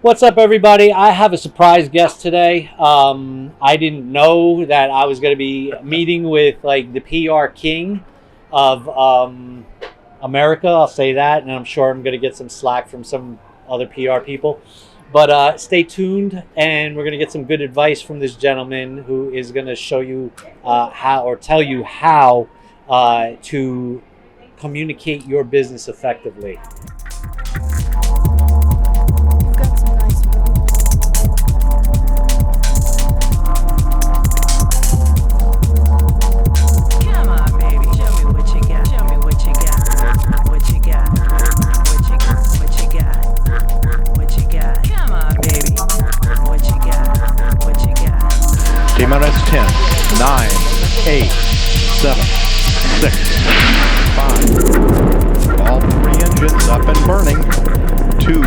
What's up, everybody? I have a surprise guest today. I didn't know that I was going to be meeting with like the PR king of America. I'll say that, and I'm sure I'm going to get some slack from some other PR people. But stay tuned, and we're going to get some good advice from this gentleman who is going to show you tell you how to communicate your business effectively. T-minus 10, 9, 8, 7, 6, 5. All three engines up and burning. 2,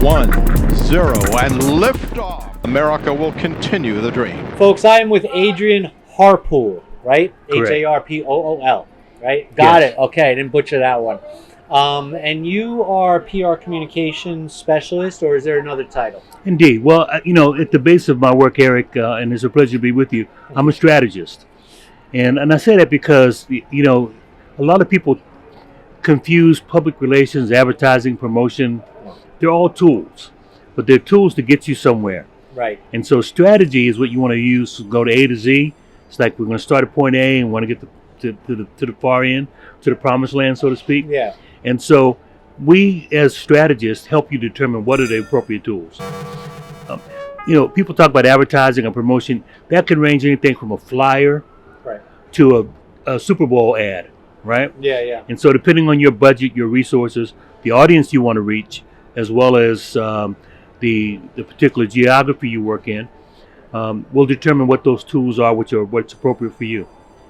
1, 0, and liftoff. America will continue the dream. Folks, I am with Adrian Harpool, right? Correct. Harpool, right? Got Yes. it. Okay, I didn't butcher that one. And you are a PR communications specialist, or is there another title? Indeed. Well, at the base of my work, Eric, and it's a pleasure to be with you, I'm a strategist. And I say that because, a lot of people confuse public relations, advertising, promotion. They're all tools, but they're tools to get you somewhere. Right. And so strategy is what you want to use to go to A to Z. It's like we're going to start at point A and want to get to the far end, to the promised land, so to speak. Yeah. And so we, as strategists, help you determine what are the appropriate tools. People talk about advertising and promotion. That can range anything from a flyer Right. to a Super Bowl ad, right? Yeah, yeah. And so depending on your budget, your resources, the audience you want to reach, as well as the particular geography you work in, will determine what those tools are, what's appropriate for you.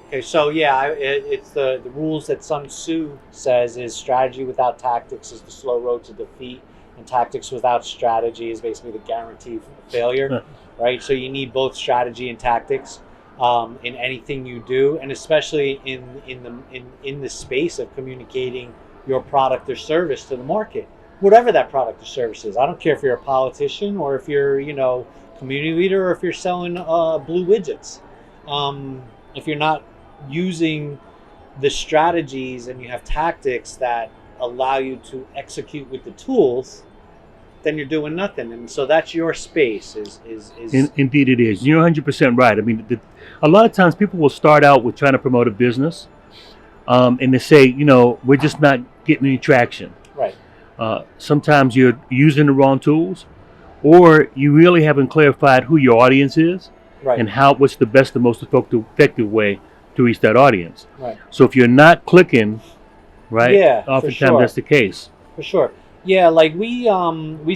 Okay, so yeah, it's the rules that Sun Tzu says is strategy without tactics is the slow road to defeat, and tactics without strategy is basically the guarantee of failure, right? So you need both strategy and tactics in anything you do, and especially in the space of communicating your product or service to the market, whatever that product or service is. I don't care if you're a politician or if you're community leader or if you're selling blue widgets. If you're not using the strategies and you have tactics that allow you to execute with the tools, then you're doing nothing. And so that's your space. Indeed it is. You're 100% right. I mean, a lot of times people will start out with trying to promote a business, and they say, we're just not getting any traction. Right. Sometimes you're using the wrong tools, or you really haven't clarified who your audience is. Right. And what's the best and most effective way to reach that audience. Right. So if you're not clicking, right, yeah, oftentimes that's the case. For sure. Yeah, like we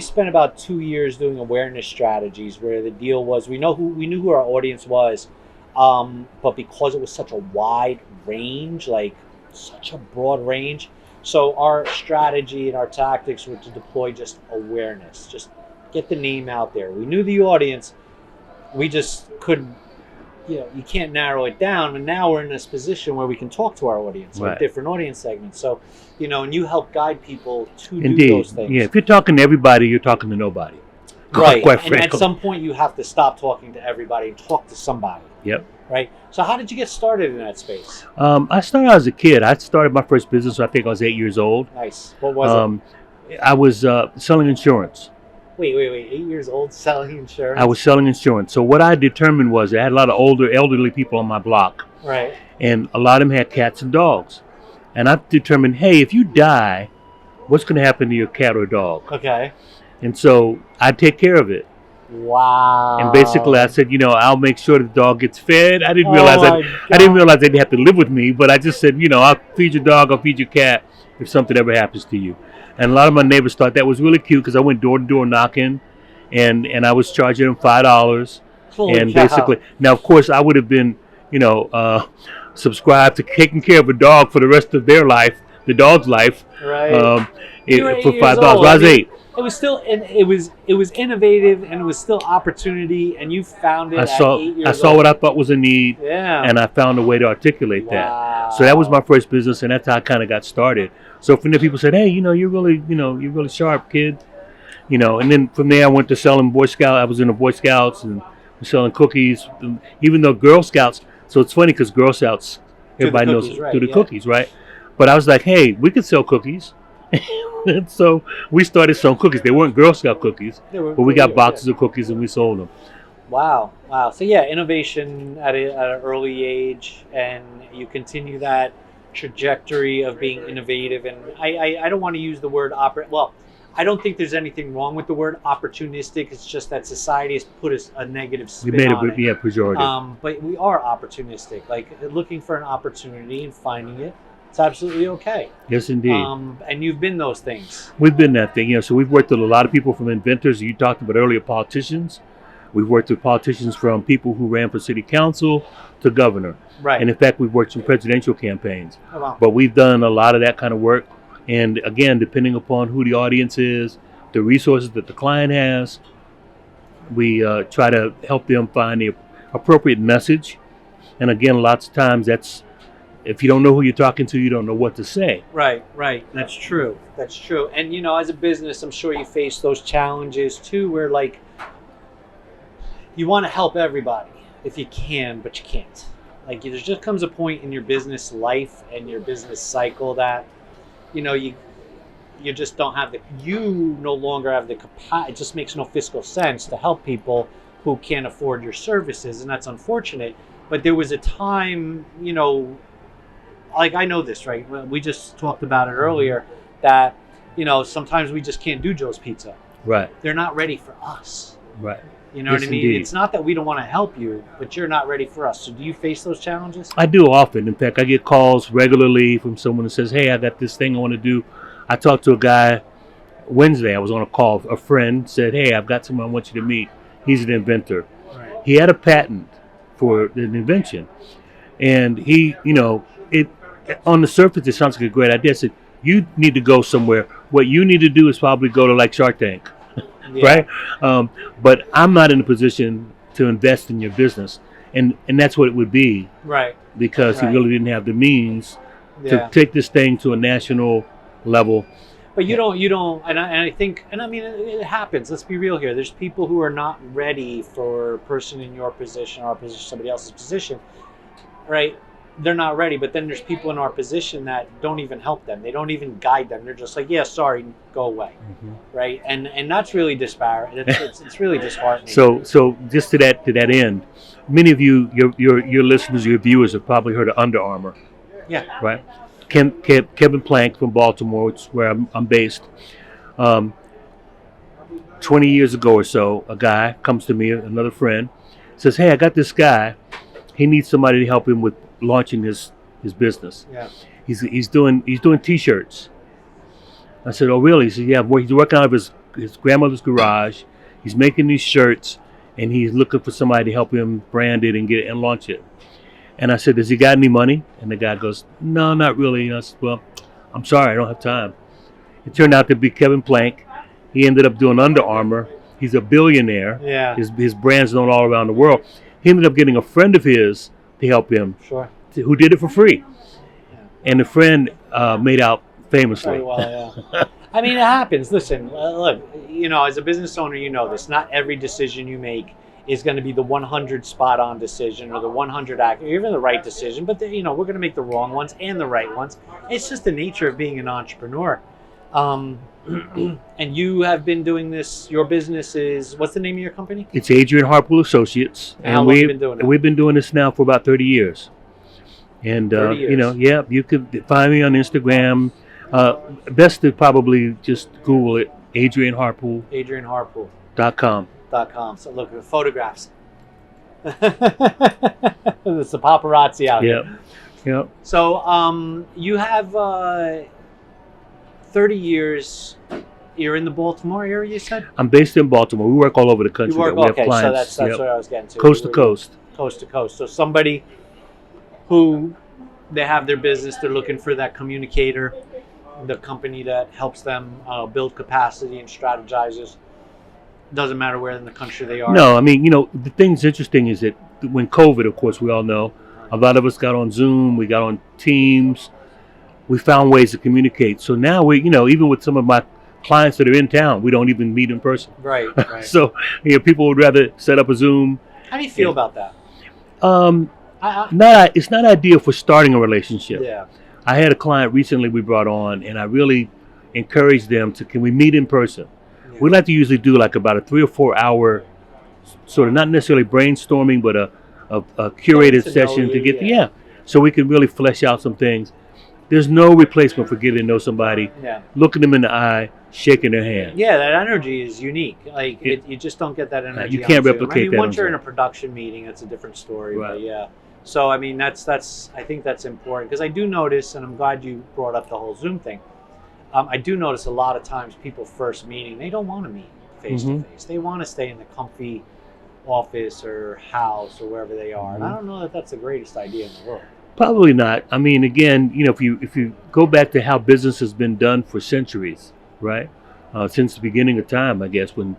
spent about 2 years doing awareness strategies where the deal was we knew who our audience was, but because it was such a wide range, like such a broad range, so our strategy and our tactics were to deploy just awareness, just get the name out there. We knew the audience. We just couldn't, you can't narrow it down. And now we're in this position where we can talk to our audience, right. Like different audience segments. So, and you help guide people to Indeed. do those things. Yeah, if you're talking to everybody, you're talking to nobody. Right. Quite and frankly. at some point, you have to stop talking to everybody and talk to somebody. Yep. Right. So how did you get started in that space? I started out as a kid. I started my first business, I think I was 8 years old. Nice. What was it? I was selling insurance. Wait. 8 years old selling insurance? I was selling insurance. So what I determined was I had a lot of elderly people on my block. Right. And a lot of them had cats and dogs. And I determined, hey, if you die, what's going to happen to your cat or dog? Okay. And so I take care of it. Wow. And basically I said, I'll make sure the dog gets fed. I didn't realize they'd have to live with me, but I just said, I'll feed your dog, I'll feed your cat if something ever happens to you. And a lot of my neighbors thought that was really cute because I went door to door knocking, and I was charging them $5. Holy and cow. basically, now of course I would have been, subscribed to taking care of a dog for the rest of their life, the dog's life, right. For $5. I was 8. It was still, it was innovative, and it was still opportunity, and you found it. I saw what I thought was a need, and I found a way to articulate that. So that was my first business, and that's how I kind of got started. So from there, people said, "Hey, you're really sharp, kid." And then from there I went to selling Boy Scout. I was in the Boy Scouts and was selling cookies, even though Girl Scouts. So it's funny because Girl Scouts, everybody knows do the cookies, right? But I was like, hey, we could sell cookies. And so we started selling cookies. They weren't Girl Scout cookies, but we got boxes of cookies and we sold them. Wow. So yeah, innovation at an early age, and you continue that trajectory of being innovative. And I don't want to use the word I don't think there's anything wrong with the word opportunistic. It's just that society has put a negative spin on it. Yeah, pejorative. But we are opportunistic, like looking for an opportunity and finding it. It's absolutely okay. Yes, indeed. And you've been those things. We've been that thing. So we've worked with a lot of people, from inventors. You talked about earlier, politicians. We've worked with politicians from people who ran for city council to governor. Right. And in fact, we've worked in presidential campaigns. Oh, wow. But we've done a lot of that kind of work. And again, depending upon who the audience is, the resources that the client has, we try to help them find the appropriate message. And again, lots of times that's, if you don't know who you're talking to, you don't know what to say. Right. That's true. And as a business, I'm sure you face those challenges too, where like you want to help everybody if you can, but you can't. Like there just comes a point in your business life and your business cycle that you just don't have you no longer have the capacity. It just makes no fiscal sense to help people who can't afford your services, and that's unfortunate. But there was a time, like I know this, right? We just talked about it earlier, that sometimes we just can't do Joe's Pizza. Right. They're not ready for us. Right. You know what I mean? Indeed. It's not that we don't want to help you, but you're not ready for us. So do you face those challenges? I do often. In fact, I get calls regularly from someone that says, hey, I got this thing I want to do. I talked to a guy Wednesday. I was on a call. A friend said, hey, I've got someone I want you to meet. He's an inventor. Right. He had a patent for an invention. And he, it on the surface, it sounds like a great idea. I said, you need to go somewhere. What you need to do is probably go to like Shark Tank. Yeah. Right? But I'm not in a position to invest in your business. And that's what it would be. Right. Because he really didn't have the means to take this thing to a national level. But you don't, and I think, and I mean, it happens. Let's be real here. There's people who are not ready for a person in your position or somebody else's position, right? They're not ready, but then there's people in our position that don't even help them. They don't even guide them. They're just like, yeah, sorry, go away, right? And that's really disparate. It's really disheartening. So just to that end, many of you, your listeners, your viewers have probably heard of Under Armour. Yeah. Right. Kevin Plank from Baltimore, which is where I'm based. 20 years ago or so, a guy comes to me, another friend, says, hey, I got this guy. He needs somebody to help him with launching his business. Yeah. He's doing T-shirts. I said, oh really? He said, yeah. He's working out of his grandmother's garage. He's making these shirts, and he's looking for somebody to help him brand it and get it and launch it. And I said, does he got any money? And the guy goes, no, not really. And I said, well, I'm sorry, I don't have time. It turned out to be Kevin Plank. He ended up doing Under Armour. He's a billionaire. Yeah. His brand's known all around the world. He ended up getting a friend of his to help him. Sure. Who did it for free. Yeah. And the friend made out famously. Very well, yeah. I mean, it happens. Listen, look, as a business owner, this. Not every decision you make is going to be the 100 spot on decision or the 100 accurate, even the right decision. But we're going to make the wrong ones and the right ones. It's just the nature of being an entrepreneur. And you have been doing this. Your business is, what's the name of your company? It's Adrian Harpool Asscoiates. And how long have you been doing it? We've been doing this now for about 30 years. And 30 years. You could find me on Instagram. Best to probably just Google it. Adrian Harpool. AdrianHarpool.com. So look at the photographs. It's the paparazzi out here. Yeah. So you have 30 years. You're in the Baltimore area, you said? I'm based in Baltimore. We work all over the country. We have clients. So that's what I was getting to. Coast to coast. Coast to coast. So somebody who they have their business, they're looking for that communicator, the company that helps them build capacity and strategizes. Doesn't matter where in the country they are. No, I mean, the thing's interesting is that when COVID, of course, we all know, a lot of us got on Zoom, we got on Teams, we found ways to communicate. So now we, even with some of my clients that are in town, we don't even meet in person. Right. So people would rather set up a Zoom. How do you feel about that? It's not ideal for starting a relationship. Yeah. I had a client recently we brought on, and I really encouraged them to, can we meet in person? Yeah. We like to usually do like about a 3 or 4 hour sort of, not necessarily brainstorming, but a curated session to get so we can really flesh out some things. There's no replacement for getting to know somebody, looking them in the eye, shaking their hand. Yeah, that energy is unique. Like you just don't get that energy. You can't replicate that. Once you're in a production meeting, it's a different story. Right. But yeah. So I mean, that's I think that's important, because I do notice, and I'm glad you brought up the whole Zoom thing. I do notice a lot of times people first meeting, they don't want to meet face to face. They want to stay in the comfy office or house or wherever they are. And I don't know that that's the greatest idea in the world. Probably not. I mean, again, if you go back to how business has been done for centuries, right? Since the beginning of time, I guess, when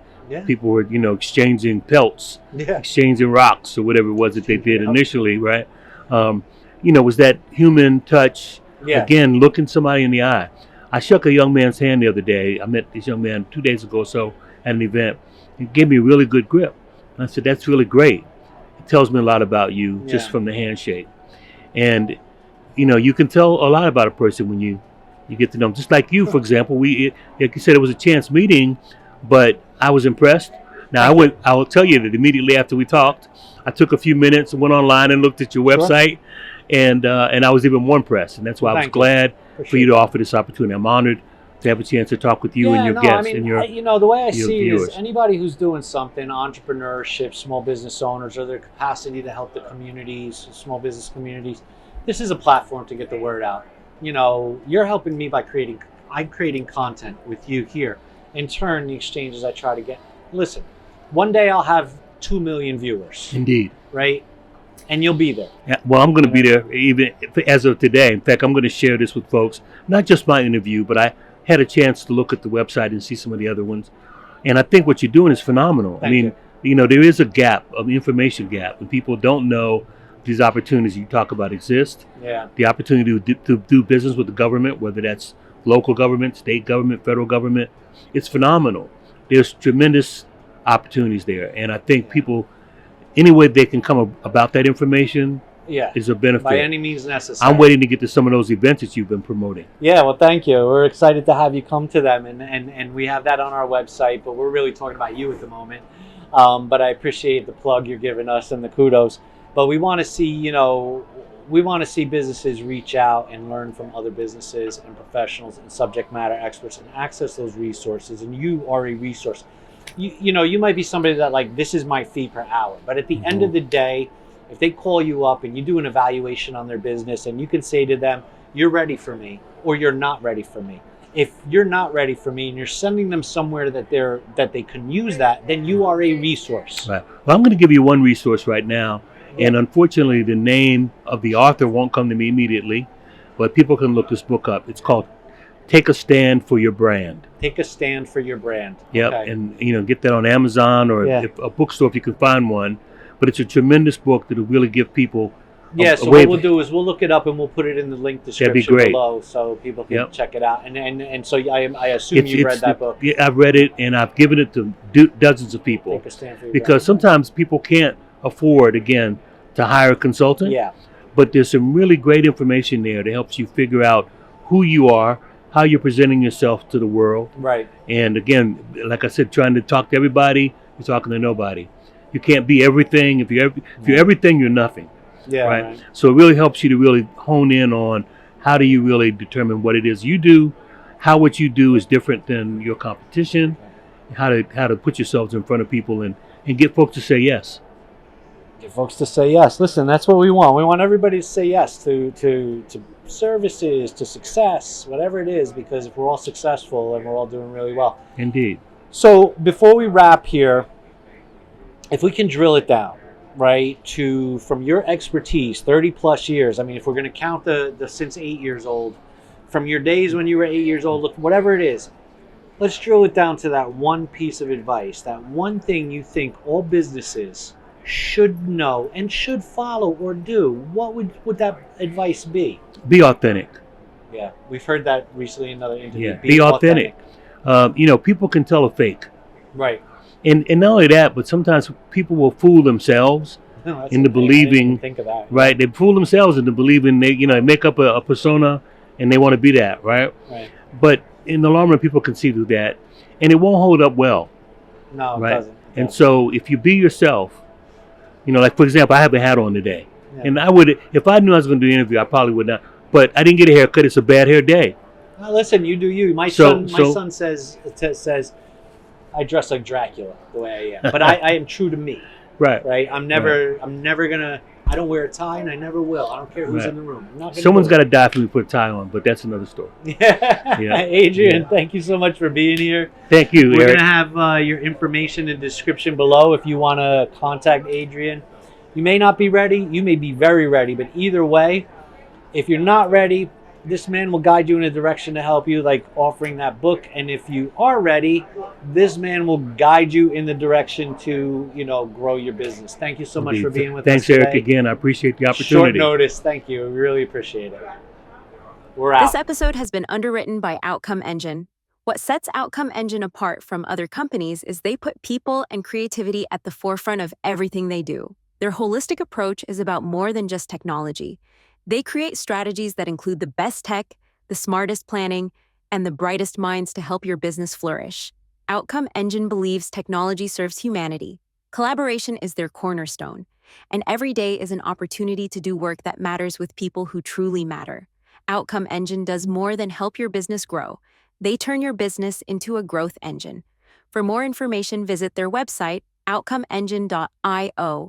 people were, exchanging pelts, exchanging rocks or whatever it was that they did initially, right? Was that human touch, again, looking somebody in the eye. I shook a young man's hand the other day. I met this young man 2 days ago or so at an event. He gave me a really good grip. And I said, that's really great. It tells me a lot about you just from the handshake. And, you can tell a lot about a person when you get to know them. Just like you, for example, like you said, it was a chance meeting, but I was impressed. Now, I will tell you that immediately after we talked, I took a few minutes and went online and looked at your website, and I was even more impressed. And that's why I was glad for you to offer this opportunity. I'm honored to have a chance to talk with you and your guests and your the way I see viewers. it is, anybody who's doing something, entrepreneurship, small business owners, or their capacity to help the communities, small business communities, this is a platform to get the word out. You're helping me by I'm creating content with you here. In turn, the exchanges I try to get. Listen, one day I'll have 2 million viewers. Indeed. Right? And you'll be there. Yeah, well, I'm going to be there even as of today. In fact, I'm going to share this with folks, not just my interview, but I had a chance to look at the website and see some of the other ones. And I think what you're doing is phenomenal. Thank you. There is a gap, an information gap, and people don't know these opportunities you talk about exist. Yeah. The opportunity to do business with the government, whether that's local government, state government, federal government, it's phenomenal. There's tremendous opportunities there. And I think people, any way they can come about that information is a benefit. By any means necessary. I'm waiting to get to some of those events that you've been promoting. Yeah, well, thank you. We're excited to have you come to them, and we have that on our website, but we're really talking about you at the moment. But I appreciate the plug you're giving us and the kudos. But we want to see, businesses reach out and learn from other businesses and professionals and subject matter experts and access those resources. And you are a resource. You might be somebody that this is my fee per hour, but at the end of the day, if they call you up and you do an evaluation on their business and you can say to them, you're ready for me or you're not ready for me. If you're not ready for me and you're sending them somewhere that they can use that, then you are a resource. Right. Well, I'm going to give you one resource right now. And unfortunately, the name of the author won't come to me immediately, but people can look this book up. It's called Take a Stand for Your Brand. Take a Stand for Your Brand. Yep. Okay. And get that on Amazon or a bookstore if you can find one. But it's a tremendous book that will really give people so what we'll do is we'll look it up and we'll put it in the link description below so people can check it out. And so I assume you've read that book. Yeah, I've read it, and I've given it to dozens of people. Take a Stand for Your Because brand. Sometimes people can't afford, again, to hire a consultant. Yeah. But there's some really great information there that helps you figure out who you are, how you're presenting yourself to the world. Right. And again, like I said, trying to talk to everybody, you're talking to nobody. You can't be everything. If you're everything, you're nothing. Yeah. Right? So it really helps you to really hone in on how do you really determine what it is you do, how what you do is different than your competition, how to put yourselves in front of people and get folks to say yes. Get folks to say yes. Listen, that's what we want. We want everybody to say yes to services, to success, whatever it is, because if we're all successful and we're all doing really well. Indeed. So before we wrap here, if we can drill it down, right, from your expertise, 30 plus years, I mean, if we're going to count the since 8 years old, from your days when you were 8 years old, look, whatever it is, let's drill it down to that one piece of advice, that one thing you think all businesses should know and should follow or do. What would that advice be? Be authentic. Yeah, we've heard that recently in another interview. Yeah, be authentic. People can tell a fake. Right. And not only that, but sometimes people will fool themselves No, that's into okay. I didn't even believing, think of that. right? They fool themselves into believing they make up a persona and they want to be that, right? Right. But in the long run, people can see through that, and it won't hold up well, No, it right? doesn't. It And doesn't. so if you be yourself, like for example, I have a hat on today, Yeah. and I would, if I knew I was going to do an interview, I probably would not. But I didn't get a haircut. It's a bad hair day. Now, listen, you do you. My So- son says I dress like Dracula the way I am, but I am true to me. Right. Right. I'm never gonna. I don't wear a tie, and I never will. I don't care who's Right. in the room. I'm not gonna Someone's do got to die for me to put a tie on, but that's another story. it. Yeah. Adrian, Yeah. thank you so much for being here. Thank you, We're Eric. gonna have your information in the description below if you want to contact Adrian. You may not be ready. You may be very ready, but either way, if you're not ready, this man will guide you in a direction to help you, like offering that book. And if you are ready, this man will guide you in the direction to, grow your business. Thank you so much for being with Thanks, us today. Eric, again. I appreciate the Short opportunity. notice. Thank you. We really appreciate it. We're out. This episode has been underwritten by Outcome Engine. What sets Outcome Engine apart from other companies is they put people and creativity at the forefront of everything they do. Their holistic approach is about more than just technology. They create strategies that include the best tech, the smartest planning, and the brightest minds to help your business flourish. Outcome Engine believes technology serves humanity. Collaboration is their cornerstone, and every day is an opportunity to do work that matters with people who truly matter. Outcome Engine does more than help your business grow. They turn your business into a growth engine. For more information, visit their website, outcomeengine.io.